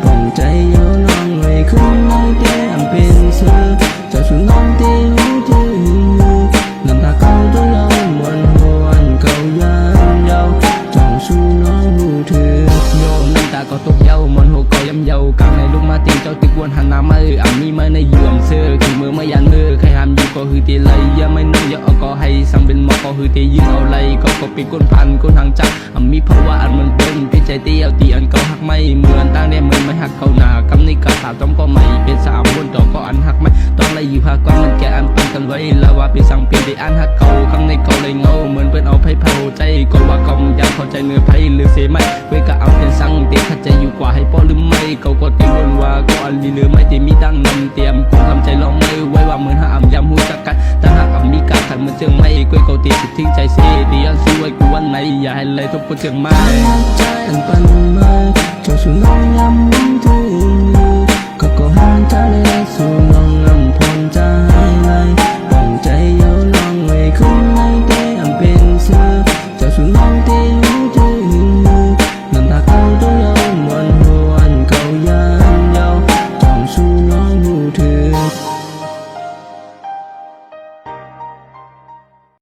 ผ่องใจโยน้องไว้ขึ้นน้องแก้มเป็นเสือเจ้าชูน้องที่หูที่หูน้ำตาเขาตัวเราบนหัวเขายันเยาจ้องชูน้องหูเถื่อโยน้ำตาก็ตกเย้ามนหัวก็ย้ำเย้ากลางในลูกมาตีเจ้าติกวนหันหน้ามามีมาในยืมเสื้อขี่มือมายันมือใครห้ามอยู่ก็คือตีเลยอย่าไม่น้องอย่าเอาก็ให้สั่งเป็นหมอก็คือตียืนเอาเลยก็เป็นก้นพันก้นทางจักมีเพราะว่าอันมันเป็นพี่ใจตีเอาตีอันเขาหักไม่เหมือนตั้งได้เหมือนไม่หักเขาหนากำนี้กระสาต้อมก็ไม่เป็นสามบนต่อก็อันหักไม่ต้องเลยอยู่ภาคกว้างมันแก่อันปันกันไว้แล้วว่าพี่สั่งเปลี่ยนได้อันหักเขาข้างในเขาเลยเงาเหมือนเป็นเอาไพ่เผาใจก็ว่าเขาอยากเข้าใจเนื้อไพ่หรือเสียไหมเว้ก็เอาเป็นสั่งเตะขัดใจอยู่กว่าให้ป้อหรือไม่เขาก็ตีบนว่าก็อันลีหรือไม่ที่มีตั้งนำเตรียมกูทำใจลองไม่ไว้ว่าเหมือนหาอ่ำยำหูจักกันถ้าหากมีการขัดมันเจืองไม่กุ้ยเขาตีสุดทิ้งใจเสียดีอันสู้ไว้กูวันไหนอย่าให้เลยทุกคนเจืองมาใจอันปันมาเจ้าชูน้องยำ